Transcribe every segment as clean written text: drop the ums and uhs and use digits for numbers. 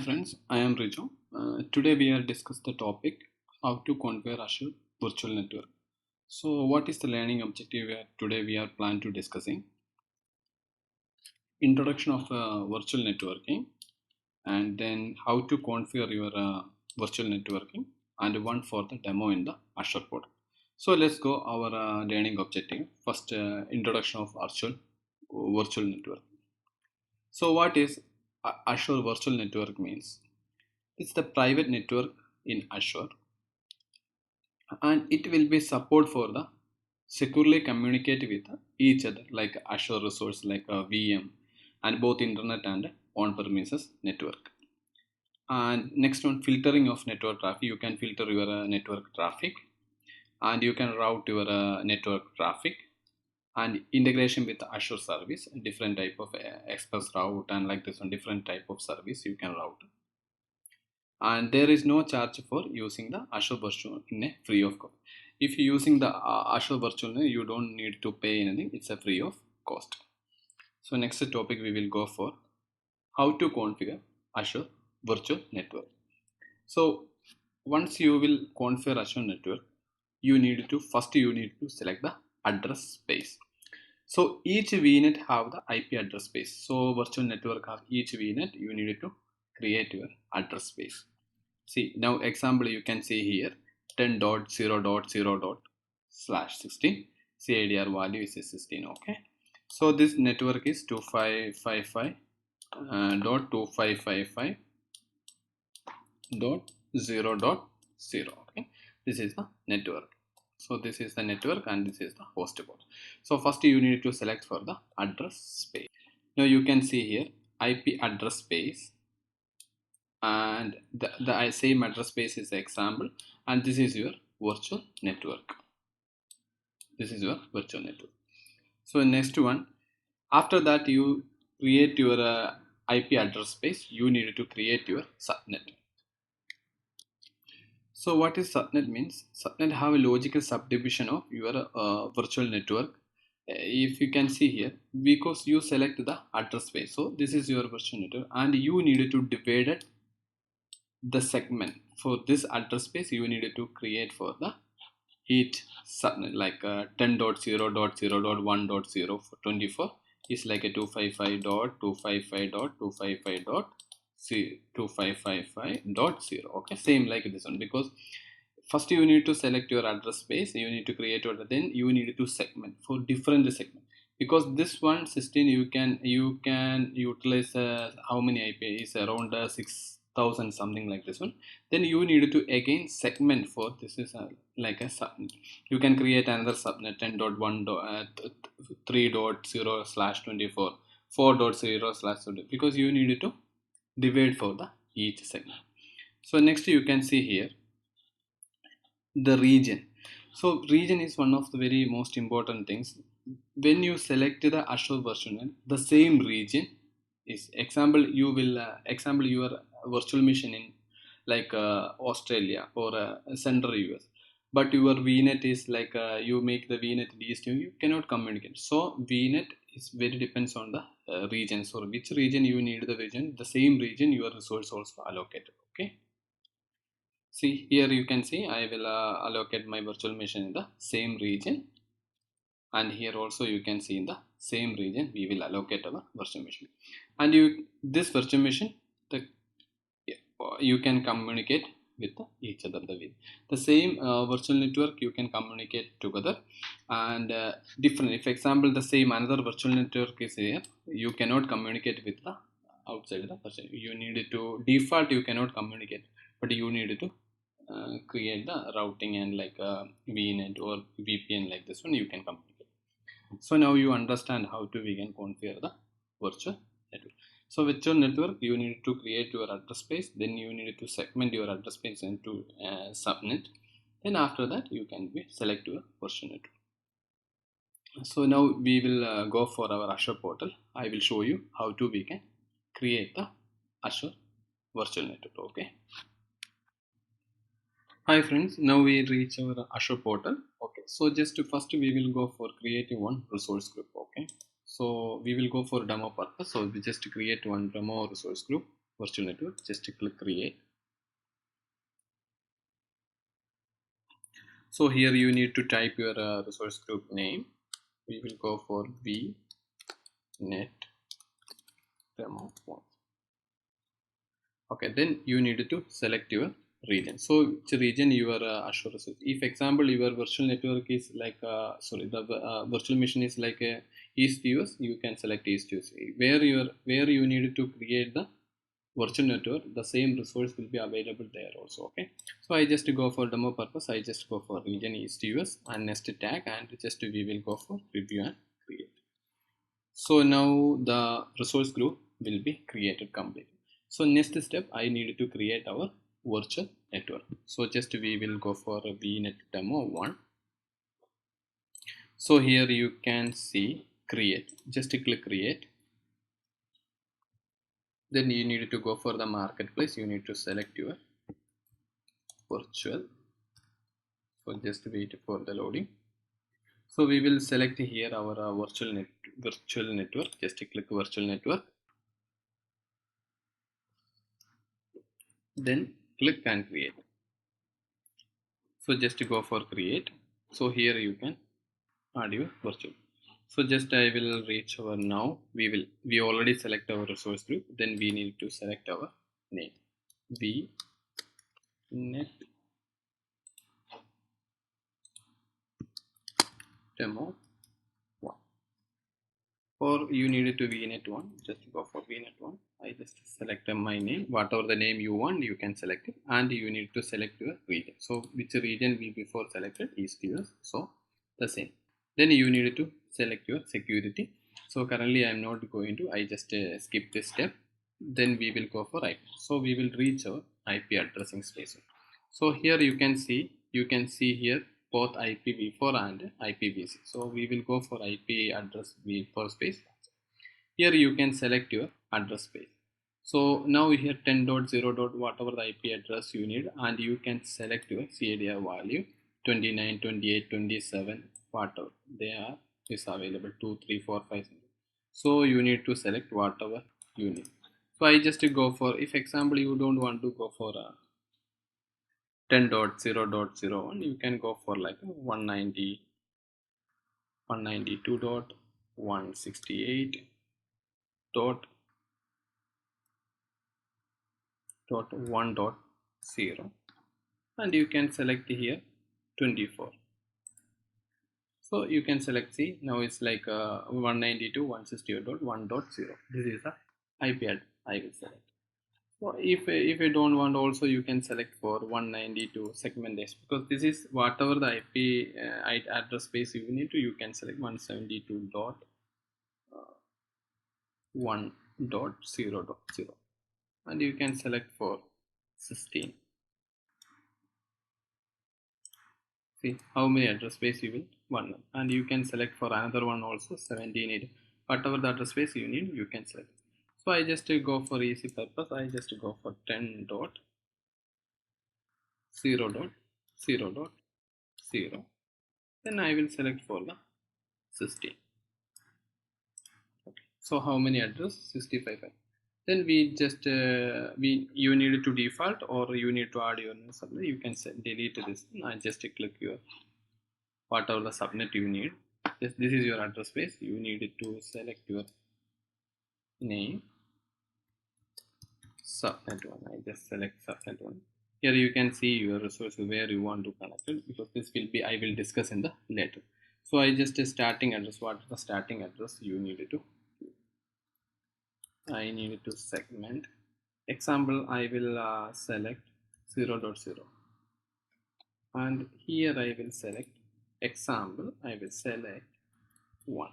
Hi friends, I am Riju. Today we are discuss the topic how to configure Azure Virtual Network. So what is the learning objective today we are plan to discussing? Introduction of virtual networking, and then how to configure your virtual networking, and one for the demo in the Azure portal. So let's go our learning objective. First, introduction of Azure Virtual Network. So what is Azure Virtual Network means? It's the private network in Azure, and it will be support for the securely communicate with each other like Azure Resource, like a VM, and both internet and on-premises network. And next one, filtering of network traffic. You can filter your network traffic, and you can route your network traffic, and integration with Azure service, different type of express route, and like this one different type of service you can route. And there is no charge for using the Azure Virtual in a free of cost. If you're using the Azure Virtual, you don't need to pay anything. It's a free of cost. So next topic we will go for how to configure Azure Virtual Network. So once you will configure Azure Network, you need to select the address space. So each VNet have the IP address space. So virtual network have each VNet. You need to create your address space. See, now example you can see here 10.0.0./16. CIDR value is 16. Okay. So this network is 2555.2555.0.0. Okay. This is the network. So this is the network and this is the host port. So first you need to select for the address space. Now you can see here IP address space, and the same address space is the example, and this is your virtual network. This is your virtual network. So next one, after that you create your IP address space, you need to create your subnet. So what is subnet means? Subnet have a logical subdivision of your virtual network. If you can see here, because you select the address space, so this is your virtual network, and you need to divide it the segment. For this address space you needed to create for the each subnet, like 10.0.0.1.0 for 24 is like a 255.255.255.255.0. Okay, same like this one, because first you need to select your address space, you need to create order, then you need to segment for different segment, because this one system you can utilize how many IP is around 6,000 something like this one. Then you need to again segment for this is like a subnet. You can create another subnet 10.1.3.0/24 4.0/20, because you need to divide for the each segment. So next you can see here the region. So region is one of the very most important things. When you select the Azure version, the same region is example you will example your virtual machine in like Australia or central US, but your VNet is like you make the VNet east, you cannot communicate. So VNet is very depends on the region. So which region you need the region, the same region your resource also allocated. Okay. See here you can see I will allocate my virtual machine in the same region, and here also you can see in the same region we will allocate our virtual machine. And you this virtual machine, the you can communicate with each other the same virtual network you can communicate together, and different, if example the same another virtual network is here, you cannot communicate with the outside the person. You need to default you cannot communicate, but you need to create the routing and like VNet or VPN like this one you can communicate. So now you understand how to we can configure the virtual network. So virtual network you need to create your address space, then you need to segment your address space into subnet, then after that you can select your virtual network. So now we will go for our Azure portal. I will show you how to we can create the Azure virtual network. Okay. Hi friends, now we reach our Azure portal. Okay, so just first we will go for creating one resource group. Okay, so we will go for demo purpose. So we just create one demo resource group. virtual network. Just click create. So here you need to type your resource group name. We will go for vnet demo 1. Okay, then you need to select your region. So which region your Azure resource. If example your virtual network is like the virtual machine is like East US, you can select East US. Where you need to create the virtual network, the same resource will be available there also. Okay, so I just go for demo purpose, I just go for region East US and next tag, and just we will go for review and create. So now the resource group will be created completely. So next step, I need to create our virtual network. So just we will go for a vnet demo 1. So here you can see create. Just click create. Then you need to go for the marketplace. You need to select your virtual. So just wait for the loading. So we will select here our virtual network. Just click virtual network. Then click and create. So just go for create. So here you can add your virtual. So just I will reach our now. We already select our resource group. Then we need to select our name. vnet demo 1. Or you needed to vnet 1. Just go for vnet 1. I just select my name. Whatever the name you want, you can select it, and you need to select your region. So which region we before selected is US. So the same. Then you need to select your security. So currently I am not going to. I just skip this step. Then we will go for IP. So we will reach our IP addressing space. So here you can see here both IPv4 and IPv6. So we will go for IP address v4 space. Here you can select your address space. So now here 10.0. whatever the IP address you need, and you can select your CADR value 29, 28, 27, whatever they are is available 2, 3, 4, 5. So you need to select whatever you need. So I just go for, if example you don't want to go for a 10.0.01, you can go for like 190, 192.168 dot 1.0, and you can select here 24. So you can select, see now it's like 192.168.1.0. This is the IP address I will select. So if you don't want, also you can select for 192 segmentation, because this is whatever the IP address space you need to, you can select 172.1.0.0, and you can select for 16. See how many address space you will want, and you can select for another one also 17. Whatever the address space you need, you can select. So I just go for easy purpose, I just go for 10.0.0.0. Then I will select for the 16. Okay. So how many address? 65. Then we just you need to default, or you need to add your new subnet. You can delete this. I just click your whatever the subnet you need. This is your address space. You need to select your name subnet 1. I just select subnet 1. Here you can see your resource where you want to connect it, because this will be, I will discuss in the later. So I just starting address. What is the starting address you need to? I need to segment. Example, I will select 0.0, and here I will select example. I will select 1.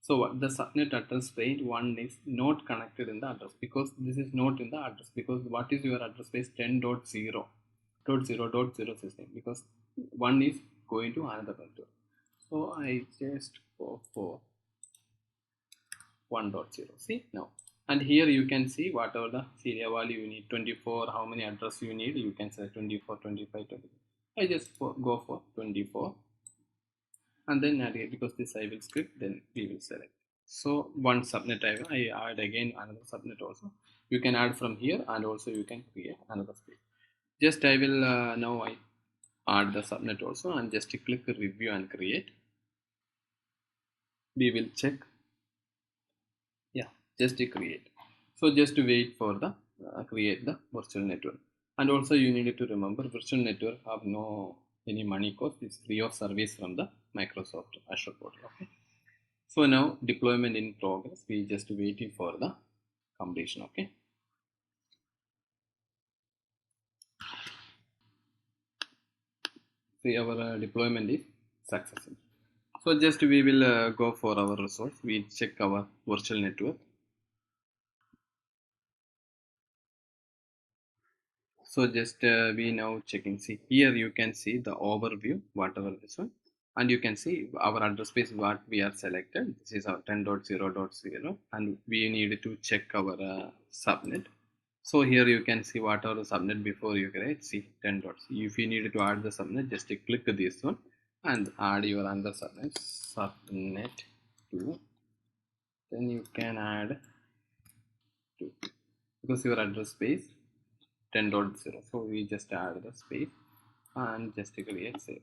So what the subnet address range 1 is not connected in the address, because this is not in the address, because what is your address space 10.0.0.0 system, because 1 is going to another network. So I just go for 1.0. See now, and here you can see whatever the serial value you need, 24, how many address you need, you can select 24, 25, 25. I just go for 24, and then add it, because this I will script, then we will select. So one subnet I add again another subnet also. You can add from here, and also you can create another space. Just I will now I add the subnet also, and just click review and create. We will check. Yeah, just to create. So just to wait for the create the virtual network. And also you need to remember, virtual network have no any money cost. It's free of service from the Microsoft Azure portal. Okay, so now deployment in progress. We just waiting for the completion. Okay, see our deployment is successful. So just we will go for our resource. We check our virtual network. So just we now checking. See here you can see the overview whatever this one, and you can see our address space what we are selected. This is our 10.0.0, and we need to check our subnet. So here you can see what are the subnet before you create. See 10 dots. If you need to add the subnet, just click this one and add your under subnet 2. Then you can add 2 because your address space 10.0. So we just add the space and just create save.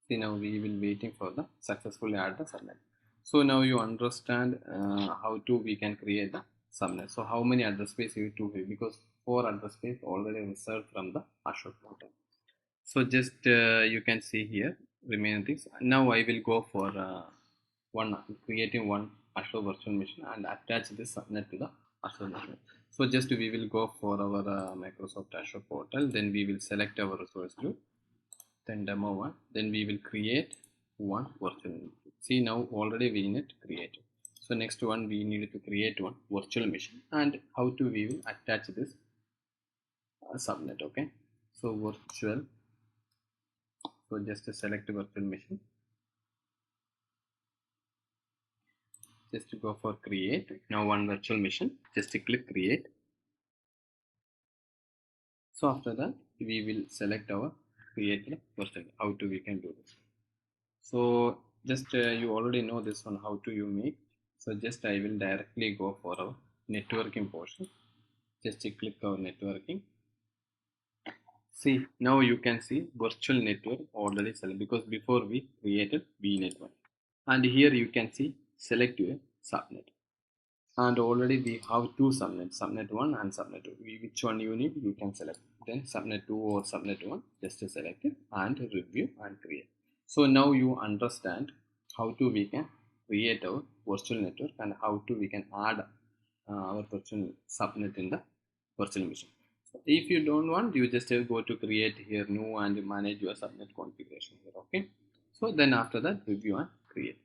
See now we will waiting for the successfully add the subnet. So now you understand how to we can create the subnet. So how many address space you to have, because 4 address space already reserved from the Azure portal. So just you can see here remaining things. Now I will go for one creating one Azure virtual machine and attach this subnet to the Azure machine. So just we will go for our Microsoft Azure portal. Then we will select our resource group. Then demo one. Then we will create one virtual machine. See now already we need created. So next one we need to create one virtual machine, and how to we will attach this subnet. Okay, so virtual. So just select virtual machine. Just to go for create. Now one virtual machine. Just to click create. So after that we will select our create the virtual. How to we can do this. So just you already know this one how to you make. So just I will directly go for our networking portion. Just click our networking. See now you can see virtual network already select, because before we created V network, and here you can see select your subnet. And already we have two subnets, subnet 1 and subnet 2. Which one you need you can select. Then subnet 2 or subnet 1, just to select it and review and create. So now you understand how to we can create our virtual network and how to we can add our virtual subnet in the virtual machine. So if you don't want, you just go to create here new and manage your subnet configuration here. Okay, so then after that review and create.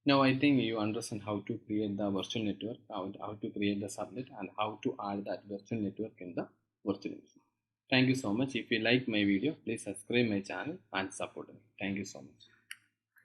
Now I think you understand how to create the virtual network, how to create the subnet, and how to add that virtual network in the virtual machine. Thank you so much. If you like my video, please subscribe my channel and support me. Thank you so much.